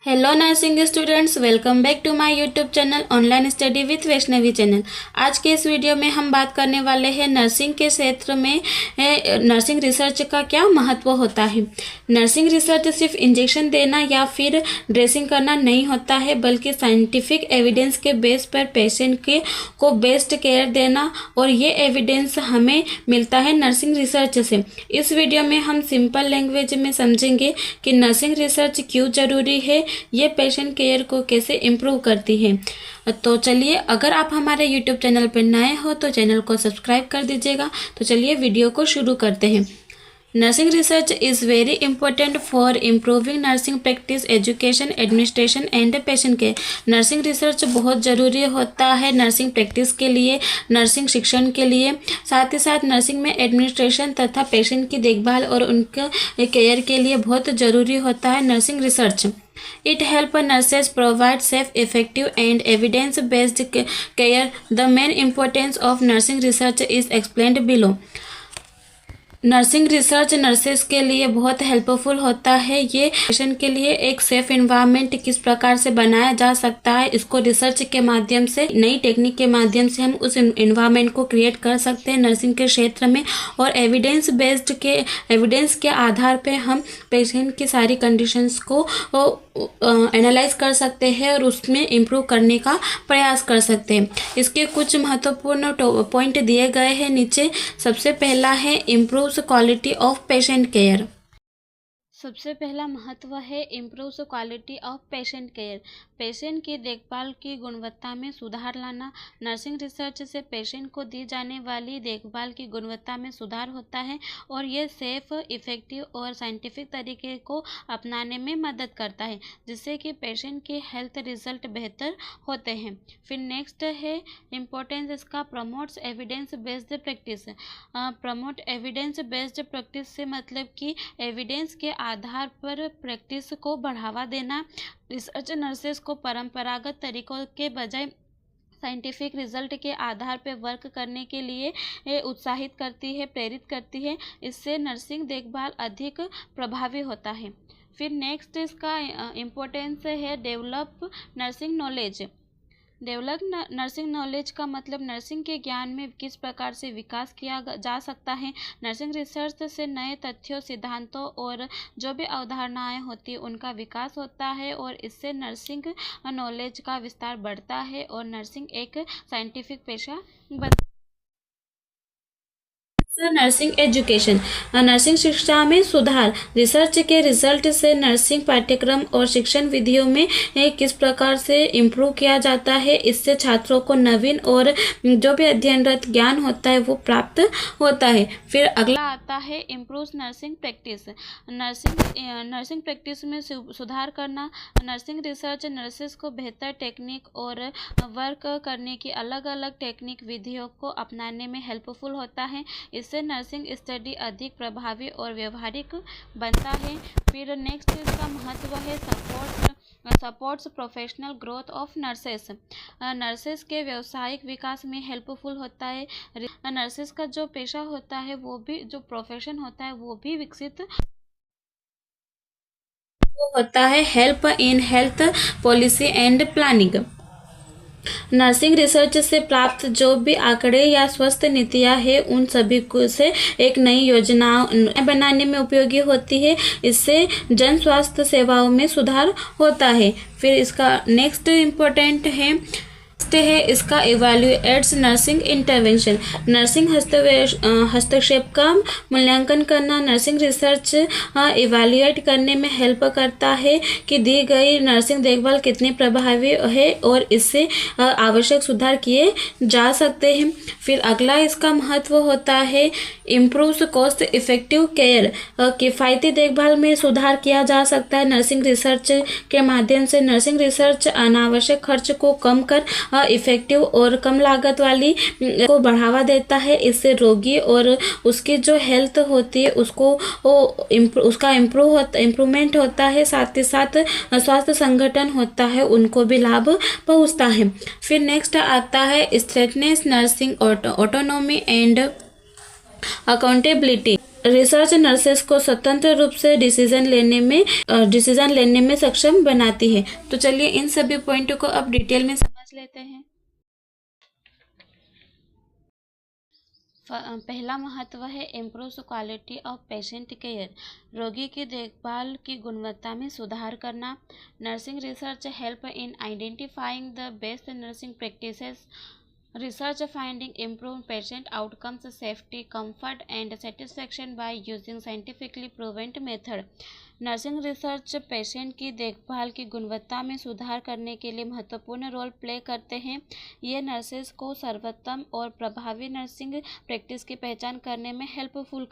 Hello nursing students, welcome back to my YouTube channel online study with Vaishnavi channel. आज के इस video में हम बात करने वाले हैं नर्सिंग के क्षेत्र में नर्सिंग रिसर्च का क्या महत्व होता है। नर्सिंग रिसर्च सिर्फ इंजेक्शन देना या फिर ड्रेसिंग करना नहीं होता है, बल्कि साइंटिफिक एविडेंस के बेस पर पेशेंट को बेस्ट केयर देना, और ये एविडेंस हमें मिलता है नर्सिंग रिसर्च से। इस वीडियो में हम सिंपल लैंग्वेज में समझेंगे कि नर्सिंग रिसर्च क्यों जरूरी है, ये पेशेंट केयर को कैसे इम्प्रूव करती है। तो चलिए, अगर आप हमारे यूट्यूब चैनल पर नए हो तो चैनल को सब्सक्राइब कर दीजिएगा। तो चलिए वीडियो को शुरू करते हैं। Nursing research is very important for improving nursing practice, education, administration and patient care. Nursing research बहुत ज़रूरी होता है नर्सिंग प्रैक्टिस के लिए, नर्सिंग शिक्षण के लिए, साथ ही साथ नर्सिंग में एडमिनिस्ट्रेशन तथा पेशेंट की देखभाल और उनके केयर के लिए बहुत ज़रूरी होता है nursing research. It helps nurses provide safe, effective, and evidence-based care. The main importance of nursing research is explained below. Nursing research nurses के लिए बहुत हेल्पफुल होता है। ये पेशेंट के लिए एक सेफ एनवायरनमेंट किस प्रकार से बनाया जा सकता है, इसको रिसर्च के माध्यम से, नई टेक्निक के माध्यम से हम उस एनवायरनमेंट को क्रिएट कर सकते हैं नर्सिंग के क्षेत्र में। और एविडेंस के आधार पे हम पेशेंट की सारी कंडीशंस को एनालाइज कर सकते हैं और उसमें इम्प्रूव करने का प्रयास कर सकते हैं। इसके कुछ महत्वपूर्ण पॉइंट दिए गए हैं नीचे। सबसे पहला है improve quality of patient care. सबसे पहला महत्व है improve quality of patient care. Patient की देखभाल की गुणवत्ता में सुधार लाना। नर्सिंग रिसर्च से पेशेंट को दी जाने वाली देखभाल की गुणवत्ता में सुधार होता है और ये सेफ, इफेक्टिव और साइंटिफिक तरीके को अपनाने में मदद करता है, जिससे कि पेशेंट के हेल्थ रिजल्ट बेहतर होते हैं। फिर नेक्स्ट है इम्पोर्टेंस इसका, promotes evidence based practice. Promote evidence based practice से मतलब कि एविडेंस के आधार पर प्रैक्टिस को बढ़ावा देना। रिसर्च नर्सेस को परंपरागत तरीकों के बजाय साइंटिफिक रिजल्ट के आधार पर वर्क करने के लिए उत्साहित करती है, प्रेरित करती है। इससे नर्सिंग देखभाल अधिक प्रभावी होता है। फिर नेक्स्ट इसका इम्पोर्टेंस है develop nursing knowledge. Develop nursing knowledge का मतलब नर्सिंग के ज्ञान में किस प्रकार से विकास किया जा सकता है। नर्सिंग रिसर्च से नए तथ्यों, सिद्धांतों और जो भी अवधारणाएं होती हैं उनका विकास होता है और इससे नर्सिंग नॉलेज का विस्तार बढ़ता है और नर्सिंग एक साइंटिफिक पेशा बनता है। नर्सिंग एजुकेशन, नर्सिंग शिक्षा में सुधार। रिसर्च के रिजल्ट से नर्सिंग पाठ्यक्रम और शिक्षण विधियों में किस प्रकार से इम्प्रूव किया जाता है, इससे छात्रों को नवीन और जो भी अध्ययनरत ज्ञान होता है वो प्राप्त होता है। फिर अगला आता है improve nursing practice. Nursing practice में सुधार करना। नर्सिंग रिसर्च नर्सेस को बेहतर टेक्निक और वर्क करने की अलग अलग टेक्निक विधियों को अपनाने में हेल्पफुल होता है। इससे नर्सिंग स्टडी अधिक प्रभावी और व्यवहारिक बनता है। फिर नेक्स्ट इसका महत्व है supports professional growth of nurses. Nurses के व्यावसायिक विकास में हेल्पफुल होता है। नर्सेस का जो पेशा होता है, वो भी जो प्रोफेशन होता है वो भी विकसित होता है। Help in health policy and planning. Nursing research से प्राप्त जो भी आंकड़े या स्वास्थ्य नीतियाँ हैं उन सभी को से एक नई योजना बनाने में उपयोगी होती है। इससे जन स्वास्थ्य सेवाओं में सुधार होता है। फिर इसका नेक्स्ट इम्पोर्टेंट है इसका इवैल्यूएट्स नर्सिंग इंटरवेंशन। नर्सिंग हस्तक्षेप का मूल्यांकन करना नर्सिंग रिसर्च इवैल्यूएट करने में हेल्प करता है कि दी गई नर्सिंग देखभाल कितनी प्रभावी है और इससे आवश्यक सुधार किए जा सकते हैं। फिर अगला इसका महत्व होता है इम्प्रूव कॉस्ट इफेक्टिव केयर। किफ़ायती देखभाल में सुधार किया जा सकता है नर्सिंग रिसर्च के माध्यम से। नर्सिंग रिसर्च अनावश्यक खर्च को कम कर इफेक्टिव और कम लागत वाली को बढ़ावा देता है। इससे रोगी और उसकी जो हेल्थ होती है उसका इम्प्रूवमेंट होता है। साथ ही साथ स्वास्थ्य संगठन होता है उनको भी लाभ पहुंचता है। फिर नेक्स्ट आता है straightness nursing autonomy and accountability. Research nurses को स्वतंत्र रूप से डिसीजन लेने में सक्षम बनाती है। तो चलिए इन सभी पॉइंटों को अब डिटेल में समझ लेते हैं। पहला महत्व है improve quality of patient care, रोगी की देखभाल की गुणवत्ता में सुधार करना। Nursing research help in identifying the best nursing practices, research finding improve patient outcomes, safety, comfort and satisfaction by using scientifically proven method। Nursing research patient की देखभाल की गुणवत्ता में सुधार करने के लिए महत्वपूर्ण रोल प्ले करते हैं। ये नर्सेस को सर्वोत्तम और प्रभावी नर्सिंग प्रैक्टिस की पहचान करने में हेल्पफुल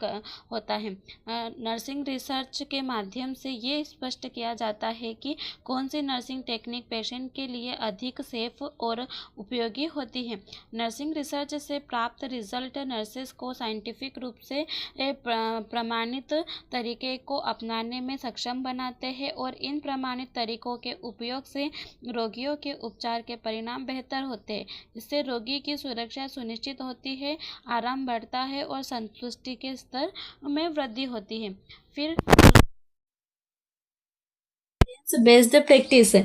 होता है। नर्सिंग रिसर्च के माध्यम से ये स्पष्ट किया जाता है कि कौन सी नर्सिंग टेक्निक पेशेंट के लिए अधिक सेफ और उपयोगी होती है। नर्सिंग रिसर्च से प्राप्त रिजल्ट नर्सेस को साइंटिफिक रूप से प्रमाणित तरीके को अपनाने में सक्षम बनाते हैं और इन प्रमाणित तरीकों के उपयोग से रोगियों के उपचार के परिणाम बेहतर होते हैं। इससे रोगी की सुरक्षा सुनिश्चित होती है, आराम बढ़ता है और संतुष्टि के स्तर में वृद्धि होती है। फिर बेस्ड प्रैक्टिस,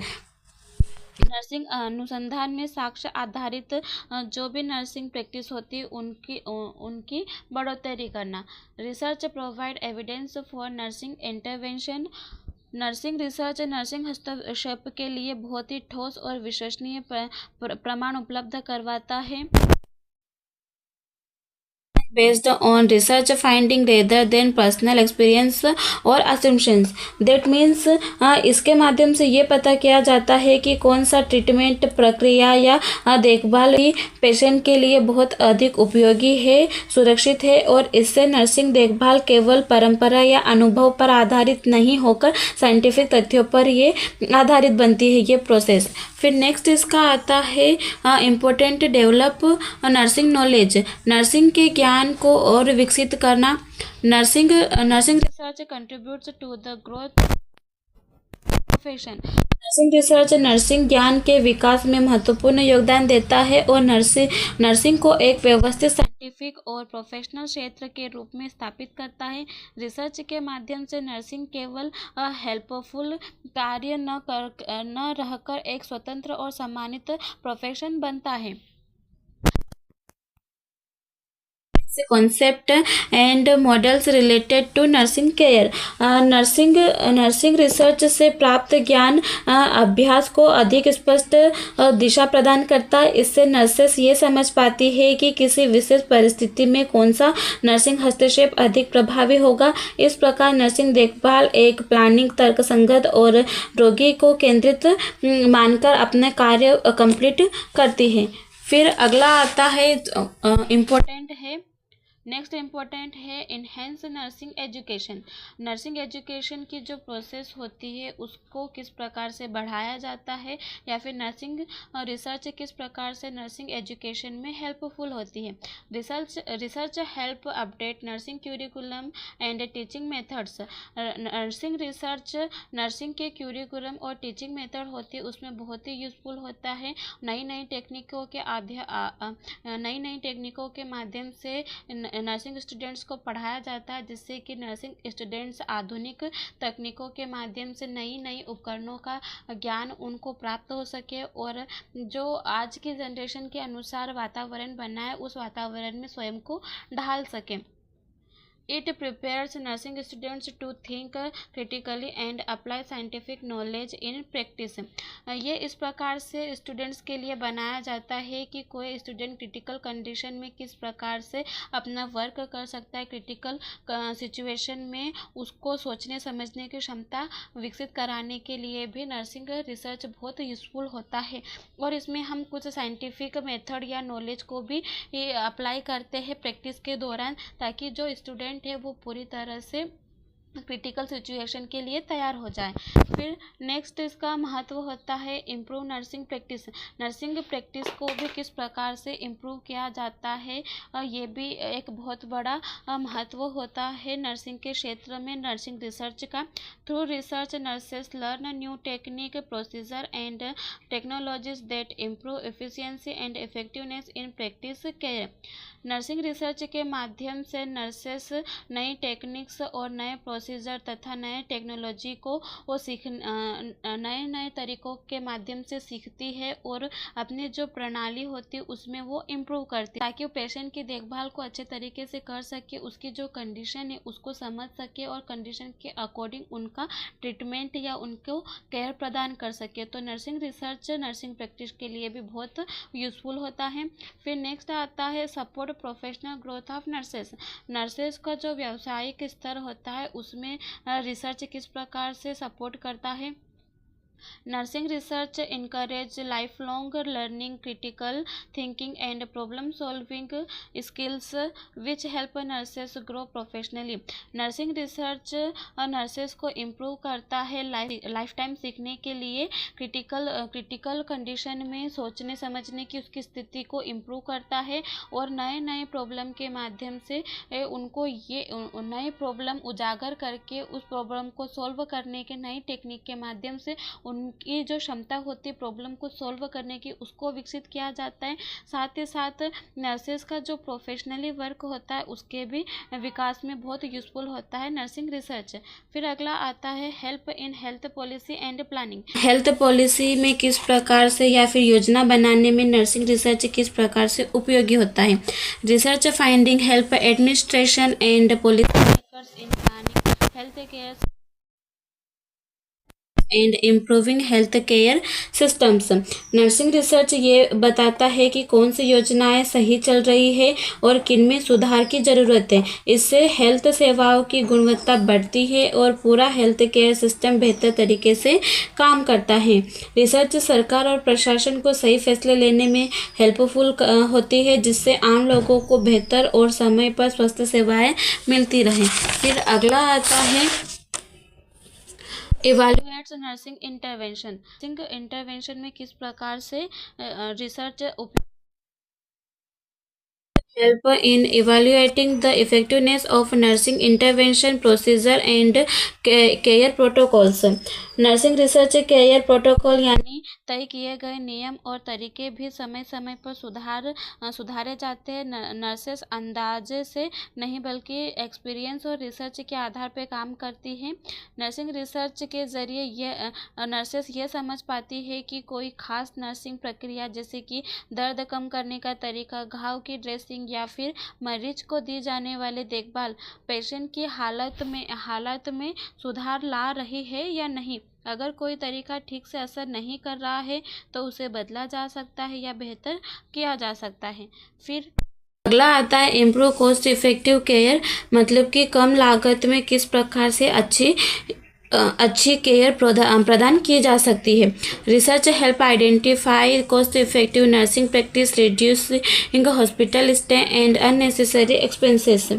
नर्सिंग अनुसंधान में साक्ष्य आधारित जो भी नर्सिंग प्रैक्टिस होती है उनकी बढ़ोतरी करना। Research provide evidence for nursing intervention, nursing research nursing हस्तक्षेप के लिए बहुत ही ठोस और विश्वसनीय प्रमाण उपलब्ध करवाता है। Based on research finding rather than personal experience और assumptions। That means इसके माध्यम से ये पता किया जाता है कि कौन सा ट्रीटमेंट प्रक्रिया या देखभाल पेशेंट के लिए बहुत अधिक उपयोगी है, सुरक्षित है और इससे नर्सिंग देखभाल केवल परंपरा या अनुभव पर आधारित नहीं होकर साइंटिफिक तथ्यों पर ये आधारित बनती है ये प्रोसेस। फिर नेक्स्ट इसका आता है important develop nursing knowledge, nursing के ज्ञान को और विकसित करना। Nursing research contributes to the growth profession, nursing research nursing ज्ञान के विकास में महत्वपूर्ण योगदान देता है और नर्सिंग को एक व्यवस्थित साइंटिफिक और प्रोफेशनल क्षेत्र के रूप में स्थापित करता है। रिसर्च के माध्यम से नर्सिंग केवल हेल्पफुल कार्य न रहकर एक स्वतंत्र और सम्मानित प्रोफेशन बनता है। Concept and models related to nursing care, nursing research से प्राप्त ज्ञान अभ्यास को अधिक स्पष्ट दिशा प्रदान करता है। इससे नर्सेस ये समझ पाती है कि किसी विशेष परिस्थिति में कौन सा नर्सिंग हस्तक्षेप अधिक प्रभावी होगा। इस प्रकार नर्सिंग देखभाल एक प्लानिंग, तर्कसंगत और रोगी को केंद्रित मानकर अपने कार्य कंप्लीट करती है। फिर अगला आता है इम्पोर्टेंट है, नेक्स्ट इम्पोर्टेंट है enhance nursing education. Nursing education की जो प्रोसेस होती है उसको किस प्रकार से बढ़ाया जाता है या फिर नर्सिंग रिसर्च किस प्रकार से नर्सिंग एजुकेशन में हेल्पफुल होती है। Research help update nursing curriculum and teaching methods. Nursing research nursing के क्यूरिकुलम और टीचिंग मेथड होती है उसमें बहुत ही यूजफुल होता है। नई नई टेक्निकों के माध्यम से नर्सिंग स्टूडेंट्स को पढ़ाया जाता है, जिससे कि नर्सिंग स्टूडेंट्स आधुनिक तकनीकों के माध्यम से नई नई उपकरणों का ज्ञान उनको प्राप्त हो सके और जो आज की जनरेशन के अनुसार वातावरण बना है उस वातावरण में स्वयं को ढाल सके। It prepares nursing students to think critically and apply scientific knowledge in practice। ये इस प्रकार से स्टूडेंट्स के लिए बनाया जाता है कि कोई स्टूडेंट क्रिटिकल कंडीशन में किस प्रकार से अपना वर्क कर सकता है। क्रिटिकल सिचुएशन में उसको सोचने समझने की क्षमता विकसित कराने के लिए भी नर्सिंग रिसर्च बहुत यूजफुल होता है और इसमें हम कुछ साइंटिफिक मेथड या नॉलेज को भी अप्लाई करते हैं प्रैक्टिस के दौरान, ताकि जो स्टूडेंट है वो पूरी तरह से क्रिटिकल सिचुएशन के लिए तैयार हो जाए। फिर नेक्स्ट इसका महत्व होता है improve nursing practice. Nursing practice को भी किस प्रकार से इम्प्रूव किया जाता है, ये भी एक बहुत बड़ा महत्व होता है नर्सिंग के क्षेत्र में नर्सिंग रिसर्च का। Through research nurses learn new technique, procedure and technologies that improve efficiency and effectiveness in practice care. Nursing research के माध्यम से नर्सेस नई टेक्निक्स और नए प्रोसीजर तथा नए टेक्नोलॉजी को वो नए तरीकों के माध्यम से सीखती है और अपनी जो प्रणाली होती है उसमें वो इम्प्रूव करती है, ताकि वो पेशेंट की देखभाल को अच्छे तरीके से कर सके, उसकी जो कंडीशन है उसको समझ सके और कंडीशन के अकॉर्डिंग उनका ट्रीटमेंट या उनको केयर प्रदान कर सके। तो नर्सिंग रिसर्च नर्सिंग प्रैक्टिस के लिए भी बहुत यूजफुल होता है। फिर नेक्स्ट आता है support professional growth of nurses. Nurses का जो व्यावसायिक स्तर होता है उसमें रिसर्च किस प्रकार से सपोर्ट करता है। Nursing research encourage lifelong learning, critical thinking and problem solving skills which help nurses grow professionally. Nursing research nurses को इम्प्रूव करता है लाइफ टाइम सीखने के लिए, क्रिटिकल कंडीशन में सोचने समझने की उसकी स्थिति को इम्प्रूव करता है और नए प्रॉब्लम के माध्यम से उनको ये नए प्रॉब्लम उजागर करके उस प्रॉब्लम को सॉल्व करने के नई टेक्निक के माध्यम से उनकी जो क्षमता होती है प्रॉब्लम को सॉल्व करने की उसको विकसित किया जाता है। साथ ही साथ नर्सेस का जो प्रोफेशनली वर्क होता है उसके भी विकास में बहुत यूजफुल होता है नर्सिंग रिसर्च। फिर अगला आता है help in health policy and planning. Health policy में किस प्रकार से या फिर योजना बनाने में नर्सिंग रिसर्च किस प्रकार से उपयोगी होता है। Research finding help administration and policy makers in planning health care and improving health care systems. Nursing research ये बताता है कि कौन सी योजनाएं सही चल रही है और किनमें सुधार की ज़रूरत है। इससे हेल्थ सेवाओं की गुणवत्ता बढ़ती है और पूरा हेल्थ केयर सिस्टम बेहतर तरीके से काम करता है। रिसर्च सरकार और प्रशासन को सही फैसले लेने में हेल्पफुल होती है, जिससे आम लोगों को बेहतर और समय पर स्वास्थ्य सेवाएँ मिलती रहें। फिर अगला आता है इवैल्यूएट्स नर्सिंग इंटरवेंशन। नर्सिंग इंटरवेंशन में किस प्रकार से research help in evaluating the effectiveness of nursing intervention procedure and care protocols। Nursing research care protocol यानी तय किए गए नियम और तरीके भी समय समय पर सुधारे जाते हैं। नर्सेस अंदाजे से नहीं बल्कि एक्सपीरियंस और रिसर्च के आधार पर काम करती हैं। नर्सिंग रिसर्च के जरिए नर्सेस ये समझ पाती है कि कोई खास नर्सिंग प्रक्रिया जैसे कि दर्द कम करने का तरीका, घाव की ड्रेसिंग या फिर मरीज को दी जाने वाली देखभाल पेशेंट की हालत में सुधार ला रही है या नहीं। अगर कोई तरीका ठीक से असर नहीं कर रहा है तो उसे बदला जा सकता है या बेहतर किया जा सकता है। फिर अगला आता है इम्प्रूव कॉस्ट इफेक्टिव केयर, मतलब कि कम लागत में किस प्रकार से अच्छी केयर प्रदान की जा सकती है। Research help identify cost effective nursing practice, reducing hospital stay and unnecessary expenses.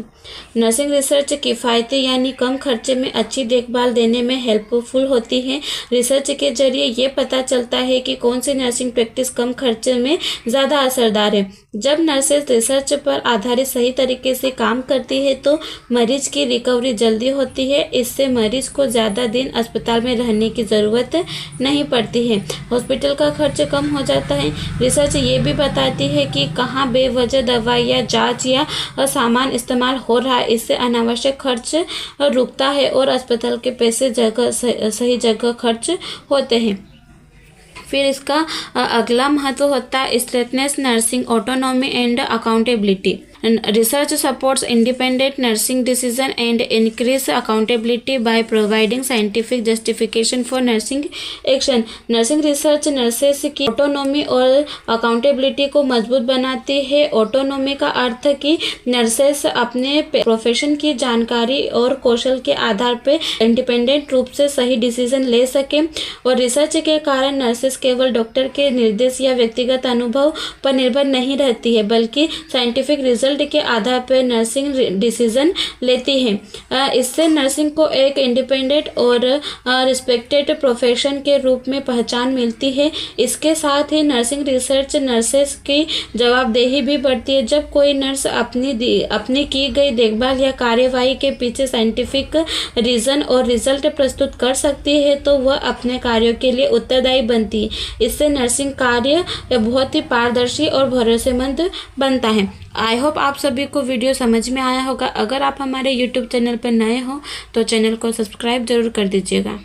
Nursing research किफ़ायती यानी कम खर्चे में अच्छी देखभाल देने में हेल्पफुल होती है। रिसर्च के जरिए ये पता चलता है कि कौन सी नर्सिंग प्रैक्टिस कम खर्चे में ज़्यादा असरदार है। जब नर्सेस रिसर्च पर आधारित सही तरीके से काम करती है तो मरीज की रिकवरी जल्दी होती है। इससे मरीज को ज़्यादा दिन अस्पताल में रहने की ज़रूरत नहीं पड़ती है, हॉस्पिटल का खर्च कम हो जाता है। रिसर्च ये भी बताती है कि कहाँ बेवजह दवाई या जाँच या सामान इस्तेमाल हो रहा है। इससे अनावश्यक खर्च रुकता है और अस्पताल के पैसे सही जगह खर्च होते हैं। फिर इसका अगला महत्व होता है straightness nursing autonomy and accountability. Research supports independent nursing decision and increase accountability by providing scientific justification for nursing action। Nursing research nurses की ऑटोनॉमी और अकाउंटेबिलिटी को मजबूत बनाती है। ऑटोनॉमी का अर्थ कि नर्सेस अपने प्रोफेशन की जानकारी और कौशल के आधार पर इंडिपेंडेंट रूप से सही डिसीजन ले सकें, और रिसर्च के कारण नर्सेस केवल डॉक्टर के निर्देश या व्यक्तिगत अनुभव पर निर्भर नहीं रहती है, बल्कि साइंटिफिक रिजल्ट रिजल्ट के आधार पर नर्सिंग डिसीजन लेती है। इससे नर्सिंग को एक इंडिपेंडेंट और रिस्पेक्टेड प्रोफेशन के रूप में पहचान मिलती है। इसके साथ ही नर्सिंग रिसर्च नर्सेस की जवाबदेही भी बढ़ती है। जब कोई नर्स अपनी की गई देखभाल या कार्यवाही के पीछे साइंटिफिक रीजन और रिजल्ट प्रस्तुत कर सकती है तो वह अपने कार्यों के लिए उत्तरदायी बनती है। इससे नर्सिंग कार्य बहुत ही पारदर्शी और भरोसेमंद बनता है। आई होप आप सभी को वीडियो समझ में आया होगा। अगर आप हमारे यूट्यूब चैनल पर नए हो तो चैनल को सब्सक्राइब जरूर कर दीजिएगा।